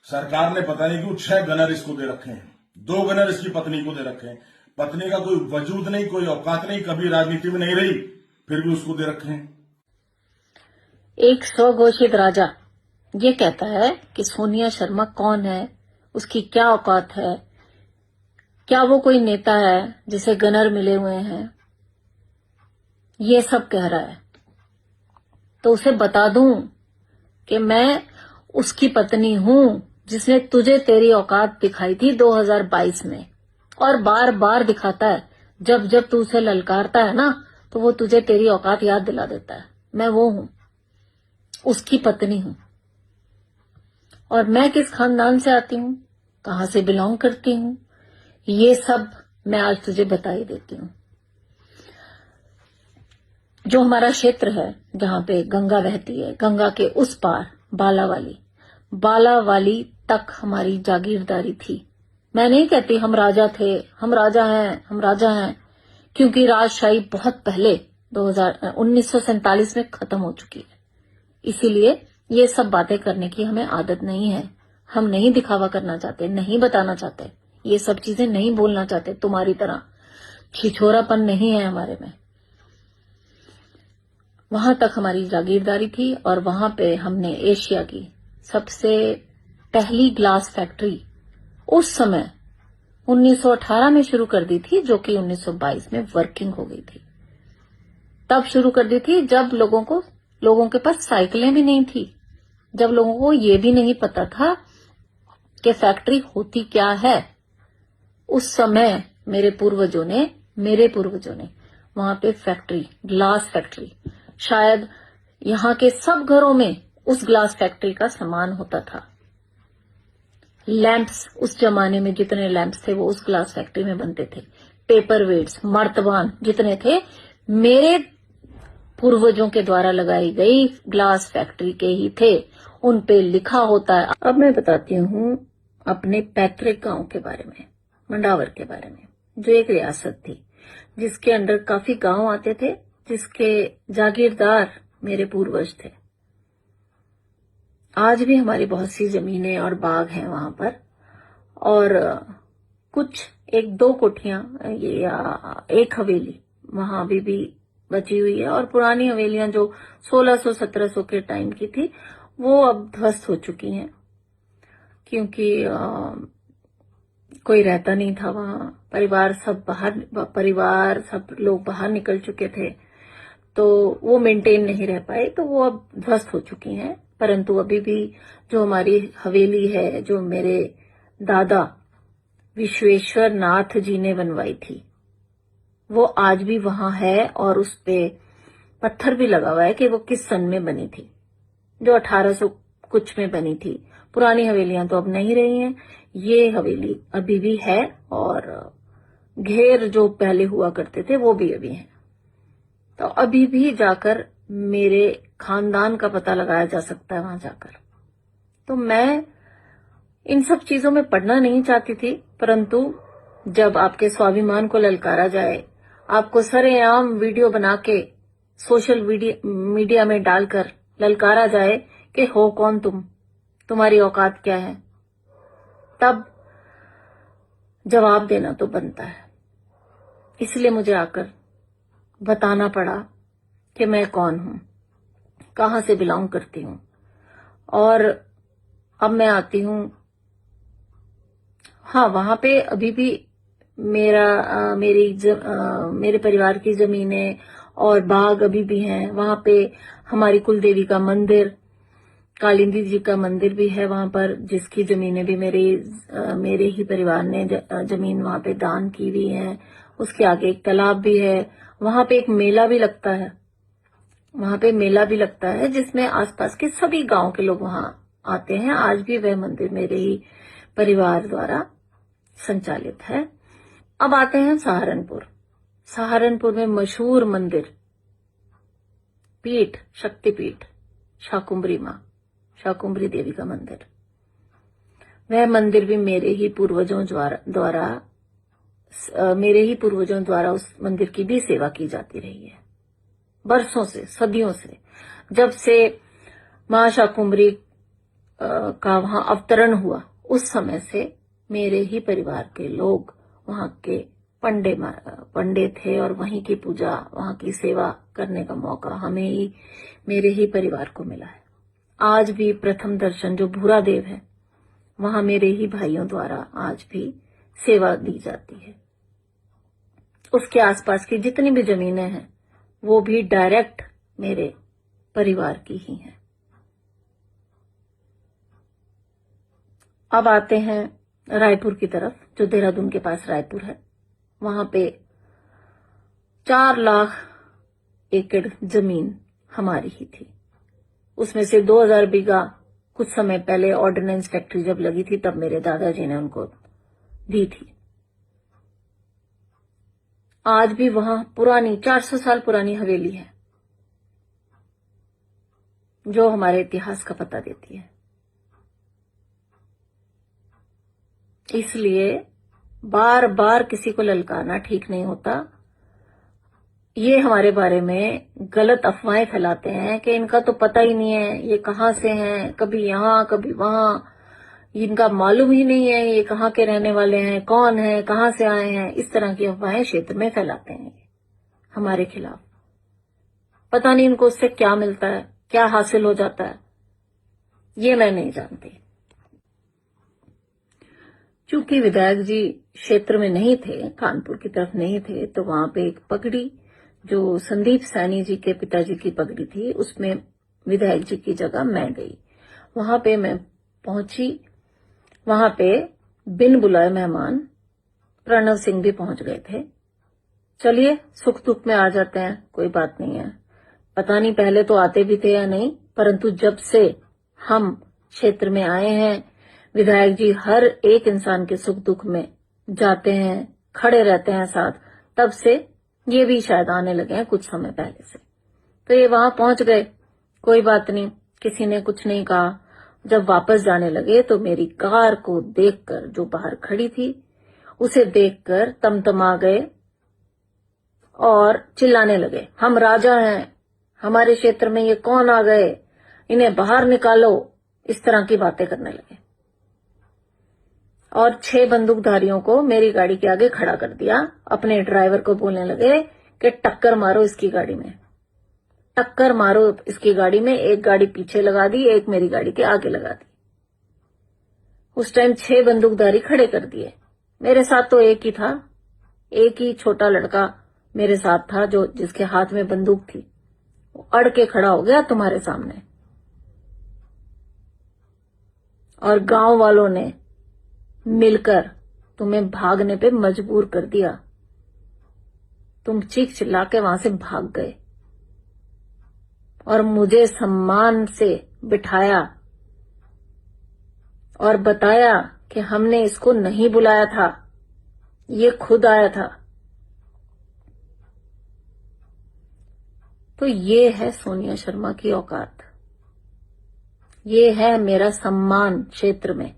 सरकार ने पता नहीं क्यों 6 गनर इसको दे रखे हैं, 2 गनर इसकी पत्नी को दे रखे हैं। पत्नी का कोई वजूद नहीं, कोई औकात नहीं, कभी राजनीति में नहीं रही, फिर भी उसको दे रखे हैं। एक स्वघोषित राजा ये कहता है कि सोनिया शर्मा कौन है, उसकी क्या औकात है, क्या वो कोई नेता है जिसे गनर मिले हुए हैं, ये सब कह रहा है। तो उसे बता दूं कि मैं उसकी पत्नी हूं जिसने तुझे तेरी औकात दिखाई थी 2022 में, और बार बार दिखाता है। जब जब तू उसे ललकारता है ना, तो वो तुझे तेरी औकात याद दिला देता है। मैं वो हूं, उसकी पत्नी हूं। और मैं किस खानदान से आती हूं, कहां से बिलोंग करती हूं, ये सब मैं आज तुझे बता ही देती हूं। जो हमारा क्षेत्र है जहां पे गंगा बहती है, गंगा के उस पार बालावाली तक हमारी जागीरदारी थी। मैं नहीं कहती हम राजा थे, हम राजा हैं, क्योंकि राजशाही बहुत पहले 1947 में खत्म हो चुकी है। इसीलिए ये सब बातें करने की हमें आदत नहीं है। हम नहीं दिखावा करना चाहते, नहीं बताना चाहते, ये सब चीजें नहीं बोलना चाहते। तुम्हारी तरह छिछोरापन नहीं है हमारे में। वहां तक हमारी जागीरदारी थी, और वहां पे हमने एशिया की सबसे पहली ग्लास फैक्ट्री उस समय 1918 में शुरू कर दी थी, जो कि 1922 में वर्किंग हो गई थी। तब शुरू कर दी थी जब लोगों के पास साइकिलें भी नहीं थी, जब लोगों को ये भी नहीं पता था कि फैक्ट्री होती क्या है। उस समय मेरे पूर्वजों ने वहां पे फैक्ट्री, ग्लास फैक्ट्री, शायद यहाँ के सब घरों में उस ग्लास फैक्ट्री का सामान होता था। लैंप्स, उस जमाने में जितने लैंप्स थे वो उस ग्लास फैक्ट्री में बनते थे। पेपर वेट्स, मर्तबान जितने थे, मेरे पूर्वजों के द्वारा लगाई गई ग्लास फैक्ट्री के ही थे। उन पे लिखा होता है। अब मैं बताती हूँ अपने पैतृक गांव के बारे में, मंडावर के बारे में, जो एक रियासत थी जिसके अंदर काफी गांव आते थे, जिसके जागीरदार मेरे पूर्वज थे। आज भी हमारी बहुत सी जमीनें और बाग हैं वहां पर, और कुछ 1-2 कोठियां या एक हवेली वहां अभी भी बची हुई है। और पुरानी हवेलियां जो 1600-1700 के टाइम की थी, वो अब ध्वस्त हो चुकी हैं, क्योंकि कोई रहता नहीं था वहां। परिवार सब लोग बाहर निकल चुके थे, तो वो मेंटेन नहीं रह पाए, तो वो अब ध्वस्त हो चुकी हैं। परंतु अभी भी जो हमारी हवेली है, जो मेरे दादा विश्वेश्वर नाथ जी ने बनवाई थी, वो आज भी वहां है। और उस पे पत्थर भी लगा हुआ है कि वो किस सन में बनी थी, जो 1800 कुछ में बनी थी। पुरानी हवेलियां तो अब नहीं रही हैं, ये हवेली अभी भी है, और घेर जो पहले हुआ करते थे वो भी अभी हैं। तो अभी भी जाकर मेरे खानदान का पता लगाया जा सकता है वहां जाकर। तो मैं इन सब चीजों में पढ़ना नहीं चाहती थी, परंतु जब आपके स्वाभिमान को ललकारा जाए, आपको सरेआम वीडियो बना के सोशल मीडिया में डालकर ललकारा जाए कि हो कौन तुम, तुम्हारी औकात क्या है, तब जवाब देना तो बनता है। इसलिए मुझे आकर बताना पड़ा कि मैं कौन हूं, कहां से बिलोंग करती हूं। और अब मैं आती हूं, हाँ, वहां पे अभी भी मेरे परिवार की जमीनें और बाग अभी भी हैं। वहां पे हमारी कुलदेवी का मंदिर, कालिंदी जी का मंदिर भी है वहां पर, जिसकी जमीनें भी मेरे ही परिवार ने जमीन वहां पे दान की हुई है। उसके आगे एक तालाब भी है। वहां पे एक मेला भी लगता है, जिसमें आसपास के सभी गांव के लोग वहां आते हैं। आज भी वह मंदिर मेरे ही परिवार द्वारा संचालित है। अब आते हैं सहारनपुर में मशहूर मंदिर, शक्तिपीठ, शाकुंभरी देवी का मंदिर। वह मंदिर भी मेरे ही पूर्वजों द्वारा उस मंदिर की भी सेवा की जाती रही है, बरसों से, सदियों से। जब से मां शाकुंभरी का वहां अवतरण हुआ, उस समय से मेरे ही परिवार के लोग वहां के पंडित थे और वहीं की पूजा, वहां की सेवा करने का मौका हमें ही, मेरे ही परिवार को मिला है। आज भी प्रथम दर्शन जो भूरा देव है, वहां मेरे ही भाइयों द्वारा आज भी सेवा दी जाती है। उसके आसपास की जितनी भी जमीनें हैं वो भी डायरेक्ट मेरे परिवार की ही हैं। अब आते हैं रायपुर की तरफ, जो देहरादून के पास रायपुर है। वहां पे 4 लाख एकड़ जमीन हमारी ही थी। उसमें से 2000 बीघा कुछ समय पहले ऑर्डिनेंस फैक्ट्री जब लगी थी तब मेरे दादाजी ने उनको दी थी। आज भी वहां पुरानी 400 साल पुरानी हवेली है जो हमारे इतिहास का पता देती है। इसलिए बार बार किसी को ललकारना ठीक नहीं होता। ये हमारे बारे में गलत अफवाहें फैलाते हैं कि इनका तो पता ही नहीं है, ये कहां से हैं, कभी यहां कभी वहां, इनका मालूम ही नहीं है ये कहां के रहने वाले हैं, कौन है, कहां से आए हैं। इस तरह की अफवाहें क्षेत्र में फैलाते हैं हमारे खिलाफ। पता नहीं इनको उससे क्या मिलता है, क्या हासिल हो जाता है, ये मैं नहीं जानती। चूंकि विधायक जी क्षेत्र में नहीं थे, कानपुर की तरफ नहीं थे, तो वहां पे एक पगड़ी जो संदीप सैनी जी के पिताजी की पगड़ी थी, उसमें विधायक जी की जगह मैं गई। वहां पे मैं पहुंची। वहां पे बिन बुलाए मेहमान प्रणव सिंह भी पहुंच गए थे। चलिए सुख दुख में आ जाते हैं, कोई बात नहीं है। पता नहीं पहले तो आते भी थे या नहीं, परंतु जब से हम क्षेत्र में आए हैं, विधायक जी हर एक इंसान के सुख दुख में जाते हैं, खड़े रहते हैं साथ। तब से ये भी शायद आने लगे हैं कुछ समय पहले से। तो ये वहां पहुंच गए, कोई बात नहीं, किसी ने कुछ नहीं कहा। जब वापस जाने लगे तो मेरी कार को देखकर, जो बाहर खड़ी थी उसे देखकर तमतमा गए और चिल्लाने लगे, हम राजा हैं, हमारे क्षेत्र में ये कौन आ गए, इन्हें बाहर निकालो। इस तरह की बातें करने लगे और 6 बंदूकधारियों को मेरी गाड़ी के आगे खड़ा कर दिया। अपने ड्राइवर को बोलने लगे कि टक्कर मारो इसकी गाड़ी में, टक्कर मारो इसकी गाड़ी में। एक गाड़ी पीछे लगा दी, एक मेरी गाड़ी के आगे लगा दी। उस टाइम 6 बंदूकधारी खड़े कर दिए। मेरे साथ तो एक ही था, एक ही छोटा लड़का मेरे साथ था जो जिसके हाथ में बंदूक थी। वो अड़ के खड़ा हो गया तुम्हारे सामने और गांव वालों ने मिलकर तुम्हें भागने पे मजबूर कर दिया। तुम चीख चिल्ला के वहां से भाग गए और मुझे सम्मान से बिठाया और बताया कि हमने इसको नहीं बुलाया था, ये खुद आया था। तो ये है सोनिया शर्मा की औकात, ये है मेरा सम्मान क्षेत्र में।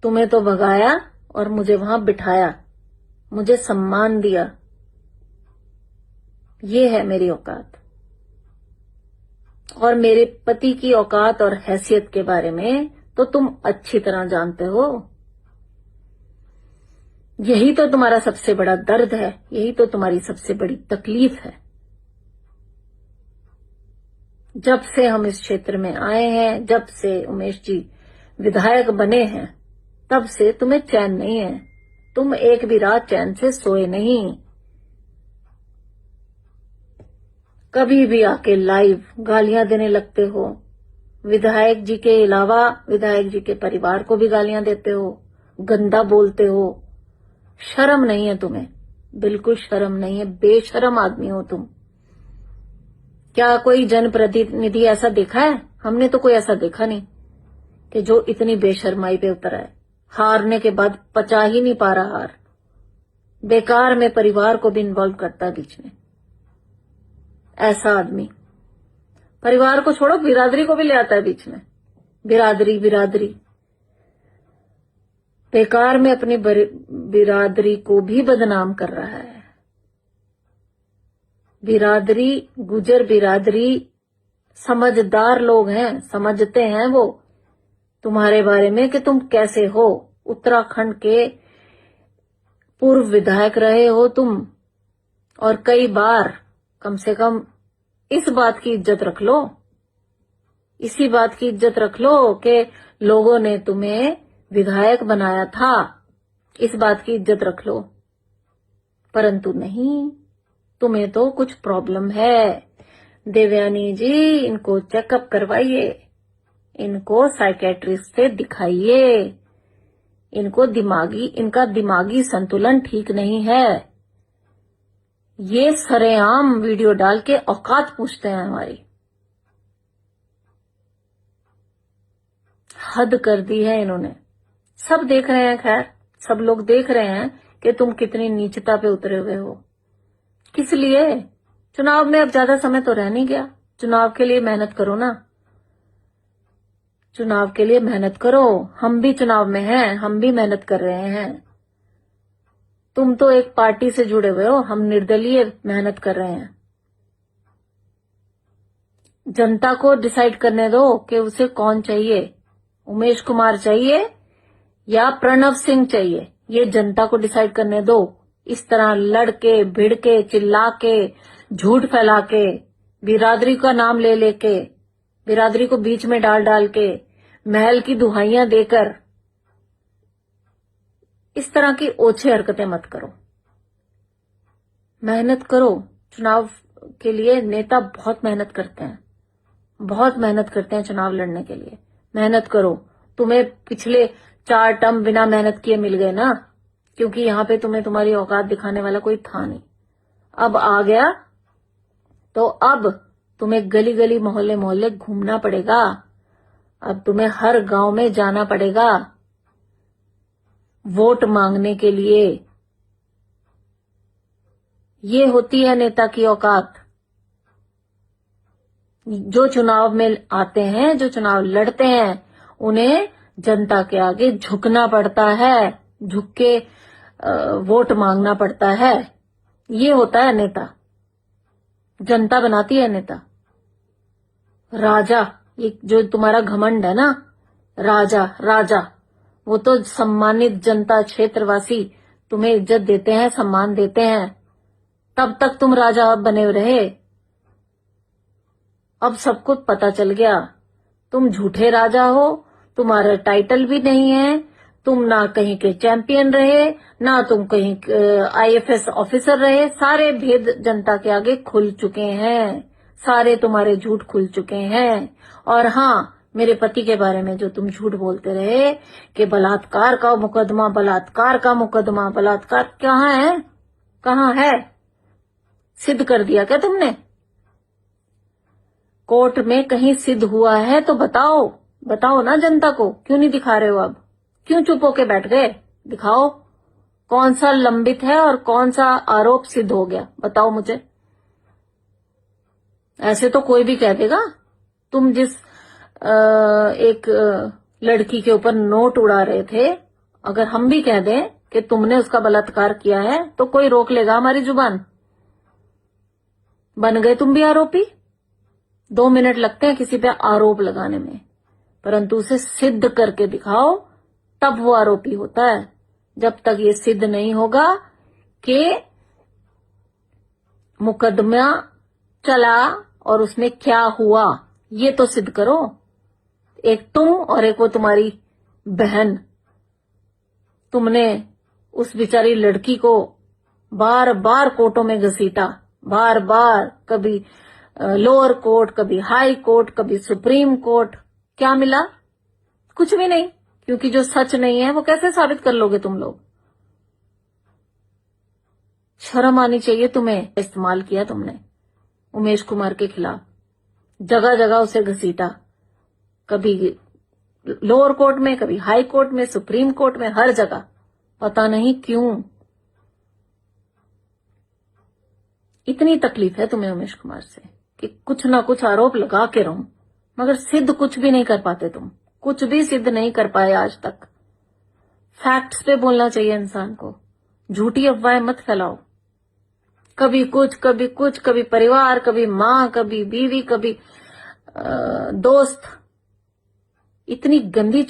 तुम्हें तो भगाया और मुझे वहां बिठाया, मुझे सम्मान दिया। ये है मेरी औकात। और मेरे पति की औकात और हैसियत के बारे में तो तुम अच्छी तरह जानते हो। यही तो तुम्हारा सबसे बड़ा दर्द है, यही तो तुम्हारी सबसे बड़ी तकलीफ है। जब से हम इस क्षेत्र में आए हैं, जब से उमेश जी विधायक बने हैं, तब से तुम्हें चैन नहीं है। तुम एक भी रात चैन से सोए नहीं। कभी भी आके लाइव गालियां देने लगते हो। विधायक जी के अलावा विधायक जी के परिवार को भी गालियां देते हो, गंदा बोलते हो। शर्म नहीं है तुम्हें, बिल्कुल शर्म नहीं है। बेशर्म आदमी हो तुम। क्या कोई जनप्रतिनिधि ऐसा देखा है? हमने तो कोई ऐसा देखा नहीं कि जो इतनी बेशर्माई पे उतर आए। हारने के बाद पचा ही नहीं पा रहा हार, बेकार में परिवार को भी इन्वॉल्व करता है बीच में। ऐसा आदमी परिवार को छोड़ो, बिरादरी को भी ले आता है बीच में। बिरादरी बेकार में अपनी बिरादरी को भी बदनाम कर रहा है। बिरादरी, गुजर बिरादरी समझदार लोग हैं, समझते हैं वो तुम्हारे बारे में कि तुम कैसे हो। उत्तराखंड के पूर्व विधायक रहे हो तुम, और कई बार, कम से कम इस बात की इज्जत रख लो, इसी बात की इज्जत रख लो कि लोगों ने तुम्हें विधायक बनाया था, इस बात की इज्जत रख लो। परंतु नहीं, तुम्हें तो कुछ प्रॉब्लम है। देवयानी जी, इनको चेकअप करवाइए, इनको साइकेट्रिस्ट से दिखाइए, इनका दिमागी संतुलन ठीक नहीं है। ये सरेआम वीडियो डाल के औकात पूछते हैं हमारी। हद कर दी है इन्होंने। सब देख रहे हैं, खैर सब लोग देख रहे हैं कि तुम कितनी नीचता पे उतरे हुए हो। किस लिए? चुनाव में अब ज्यादा समय तो रह नहीं गया। चुनाव के लिए मेहनत करो ना, चुनाव के लिए मेहनत करो। हम भी चुनाव में हैं, हम भी मेहनत कर रहे हैं। तुम तो एक पार्टी से जुड़े हुए हो, हम निर्दलीय मेहनत कर रहे हैं। जनता को डिसाइड करने दो कि उसे कौन चाहिए, उमेश कुमार चाहिए या प्रणव सिंह चाहिए, ये जनता को डिसाइड करने दो। इस तरह लड़के, भिड़ के, चिल्ला के, झूठ फैला के, बिरादरी का नाम ले लेके, बिरादरी को बीच में डाल डाल के, महल की दुहाइयां देकर, इस तरह की ओछी हरकतें मत करो। मेहनत करो। चुनाव के लिए नेता बहुत मेहनत करते हैं, बहुत मेहनत करते हैं चुनाव लड़ने के लिए। मेहनत करो। तुम्हें पिछले 4 टर्म बिना मेहनत किए मिल गए ना, क्योंकि यहां पे तुम्हें तुम्हारी औकात दिखाने वाला कोई था नहीं। अब आ गया तो अब तुम्हें गली गली, मोहल्ले मोहल्ले घूमना पड़ेगा। अब तुम्हें हर गांव में जाना पड़ेगा वोट मांगने के लिए। ये होती है नेता की औकात। जो चुनाव में आते हैं, जो चुनाव लड़ते हैं, उन्हें जनता के आगे झुकना पड़ता है, झुक के वोट मांगना पड़ता है। ये होता है नेता, जनता बनाती है नेता। राजा, ये जो तुम्हारा घमंड है ना, राजा राजा, वो तो सम्मानित जनता, क्षेत्रवासी तुम्हें इज्जत देते हैं, सम्मान देते हैं, तब तक तुम राजा बने रहे। अब सबको पता चल गया तुम झूठे राजा हो, तुम्हारा टाइटल भी नहीं है, तुम ना कहीं के चैंपियन रहे, ना तुम कहीं IAS ऑफिसर रहे। सारे भेद जनता के आगे खुल चुके हैं, सारे तुम्हारे झूठ खुल चुके हैं। और हाँ, मेरे पति के बारे में जो तुम झूठ बोलते रहे कि बलात्कार का मुकदमा, बलात्कार का मुकदमा, बलात्कार कहाँ है, कहाँ है? सिद्ध कर दिया क्या तुमने? कोर्ट में कहीं सिद्ध हुआ है तो बताओ, बताओ ना जनता को। क्यों नहीं दिखा रहे हो? अब क्यों चुप होके बैठ गए? दिखाओ कौन सा लंबित है और कौन सा आरोप सिद्ध हो गया, बताओ मुझे। ऐसे तो कोई भी कह देगा। तुम जिस एक लड़की के ऊपर नोट उड़ा रहे थे, अगर हम भी कह दें कि तुमने उसका बलात्कार किया है तो कोई रोक लेगा हमारी जुबान? बन गए तुम भी आरोपी। 2 मिनट लगते हैं किसी पे आरोप लगाने में, परंतु उसे सिद्ध करके दिखाओ, तब वो आरोपी होता है। जब तक ये सिद्ध नहीं होगा कि मुकदमा चला और उसमें क्या हुआ, ये तो सिद्ध करो। एक तुम और एक वो तुम्हारी बहन, तुमने उस बेचारी लड़की को बार बार कोर्टों में घसीटा, बार बार, कभी लोअर कोर्ट, कभी हाई कोर्ट, कभी सुप्रीम कोर्ट। क्या मिला? कुछ भी नहीं, क्योंकि जो सच नहीं है वो कैसे साबित कर लोगे तुम लोग? शर्म आनी चाहिए तुम्हें। इस्तेमाल किया तुमने उमेश कुमार के खिलाफ, जगह जगह उसे घसीटा, कभी लोअर कोर्ट में, कभी हाई कोर्ट में, सुप्रीम कोर्ट में, हर जगह। पता नहीं क्यों इतनी तकलीफ है तुम्हें उमेश कुमार से कि कुछ ना कुछ आरोप लगा के रहो, मगर सिद्ध कुछ भी नहीं कर पाते तुम। कुछ भी सिद्ध नहीं कर पाए आज तक। फैक्ट्स पे बोलना चाहिए इंसान को, झूठी अफवाहें मत फैलाओ। कभी कुछ, कभी कुछ, कभी परिवार, कभी माँ, कभी बीवी, कभी दोस्त इतनी गंदी